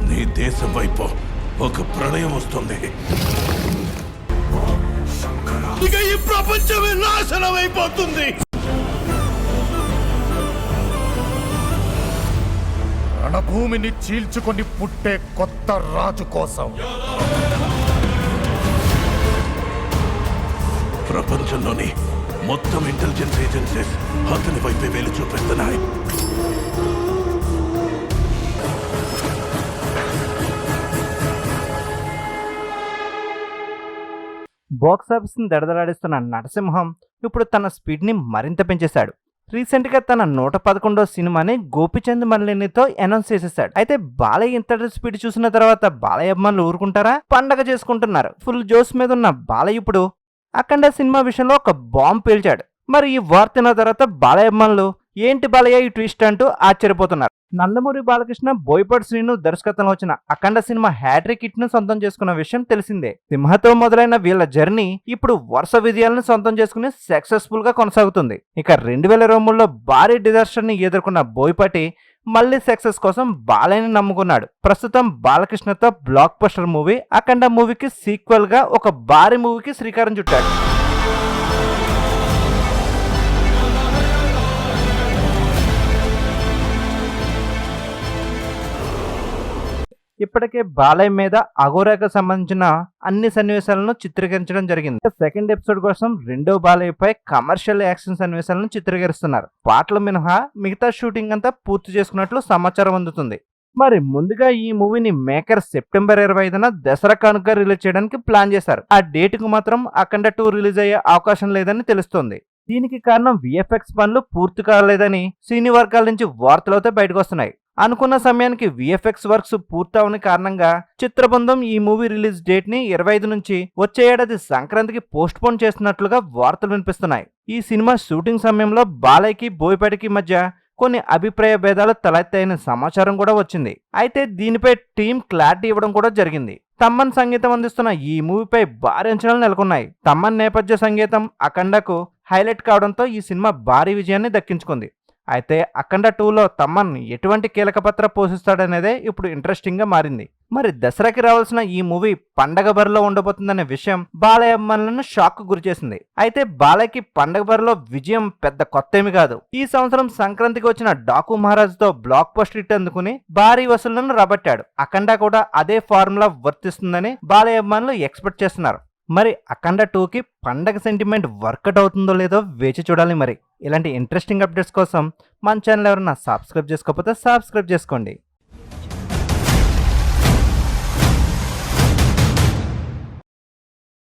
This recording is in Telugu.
నీ దేశం వైపు ఒక ప్రళయం వస్తుంది. ఇక ఈ ప్రపంచమే నాశనం అయిపోతుంది. రణభూమిని చీల్చుకొని పుట్టే కొత్త రాజు కోసం ప్రపంచంలోని మొత్తం ఇంటెలిజెన్స్ ఏజెన్సీస్ అతని వైపే వేలు చూపిస్తున్నాయి. బాక్సాఫీస్ ని దడదలాడిస్తున్న నరసింహం ఇప్పుడు తన స్పీడ్ ని మరింత పెంచేశాడు. రీసెంట్ గా తన 111వ సినిమాని గోపిచంద్ మల్లినితో అనౌన్స్ చేసేసాడు. అయితే బాలయ్య ఇంతటి స్పీడ్ చూసిన తర్వాత బాలయ్య అభిమానులు ఊరుకుంటారా? పండగ చేసుకుంటున్నారు. ఫుల్ జోస్ మీద ఉన్న బాలయ్య ఇప్పుడు అఖండ సినిమా విషయంలో ఒక బాంబ్ పేల్చాడు. మరి ఈ వార్త తర్వాత బాలయ్య అభిమానులు ఏంటి బాలయ్య ఈ ట్విస్ట్ అంటూ ఆశ్చర్యపోతున్నారు. నందమూరి బాలకృష్ణ, బోయపాటి శ్రీను దర్శకత్వంలో వచ్చిన అఖండ సినిమా హ్యాట్రిక్ హిట్ ను సొంతం చేసుకున్న విషయం తెలిసిందే. సింహతో మొదలైన వీళ్ళ జర్నీ ఇప్పుడు వరుస విజయాలను సొంతం చేసుకుని సక్సెస్ఫుల్ గా కొనసాగుతుంది. ఇక 2023లో భారీ డిజాస్టర్ ని ఎదుర్కొన్న బోయపాటి మళ్ళీ సక్సెస్ కోసం బాలయ్యని నమ్ముకున్నాడు. ప్రస్తుతం బాలకృష్ణతో బ్లాక్ బస్టర్ మూవీ అఖండ మూవీకి సీక్వెల్ గా ఒక భారీ మూవీకి శ్రీకారం చుట్టాడు. ఇప్పటికే బాలయ్య మీద అఘోరాకు సంబంధించిన అన్ని సన్నివేశాలను చిత్రీకరించడం జరిగింది. సెకండ్ ఎపిసోడ్ కోసం రెండో బాలయ్యపై కమర్షియల్ యాక్షన్ సన్నివేశాలను చిత్రీకరిస్తున్నారు. పాటలు మినహా మిగతా షూటింగ్ అంతా పూర్తి చేసుకున్నట్లు సమాచారం అందుతుంది. మరి ముందుగా ఈ మూవీని మేకర్ సెప్టెంబర్ 25న దసరా కానుక రిలీజ్ చేయడానికి ప్లాన్ చేశారు. ఆ డేట్ కు మాత్రం అఖండ 2 రిలీజ్ అయ్యే అవకాశం లేదని తెలుస్తోంది. దీనికి కారణం విఎఫ్ఎక్స్ పనులు పూర్తి కాలేదని సినీ వర్గాల నుంచి వార్తలతో బయటకు వస్తున్నాయి. అనుకున్న సమయానికి విఎఫ్ఎక్స్ వర్క్స్ పూర్తవని కారణంగా చిత్రబృందం ఈ మూవీ రిలీజ్ డేట్ ని 25 నుంచి వచ్చే ఏడాది సంక్రాంతికి పోస్ట్ పోన్ చేస్తున్నట్లుగా వార్తలు వినిపిస్తున్నాయి. ఈ సినిమా షూటింగ్ సమయంలో బాలయ్యకి బోయపాటికి మధ్య కొన్ని అభిప్రాయ భేదాలు తలెత్తాయని సమాచారం కూడా వచ్చింది. అయితే దీనిపై టీం క్లారిటీ ఇవ్వడం కూడా జరిగింది. తమ్మన్ సంగీతం అందిస్తున్న ఈ మూవీపై భారీ అంచనాలు నెలకొన్నాయి. తమ్మన్ నేపథ్య సంగీతం అఖండకు హైలైట్ కావడంతో ఈ సినిమా భారీ విజయాన్ని దక్కించుకుంది. అయితే అఖండ 2లో తమ్మన్ ఎటువంటి కీలక పాత్ర పోషిస్తాడనేదే ఇప్పుడు ఇంట్రెస్టింగ్ గా మారింది. మరి దసరాకి రావాల్సిన ఈ మూవీ పండగ బరిలో ఉండబోతుందనే విషయం బాలయ్య అభిమానులను షాక్ కు గురిచేసింది. అయితే బాలయ్యకి పండగ బరిలో విజయం పెద్ద కొత్త ఏమి కాదు. ఈ సంవత్సరం సంక్రాంతికి వచ్చిన డాకు మహారాజ్ తో బ్లాక్ బస్టర్ హిట్ అందుకుని భారీ వసూళ్లను రాబట్టాడు. అఖండ కూడా అదే ఫార్ములా వర్తిస్తుందని బాలయ్య అభిమానులు ఎక్స్పెక్ట్ చేస్తున్నారు. మరి అఖండ 2కి పండగ సెంటిమెంట్ వర్కౌట్ అవుతుందో లేదో వేచి చూడాలి. మరి ఇలాంటి ఇంట్రెస్టింగ్ అప్డేట్స్ కోసం మన ఛానల్ ఎవరన్నా సబ్స్క్రైబ్ చేసుకోకపోతే సబ్స్క్రైబ్ చేసుకోండి.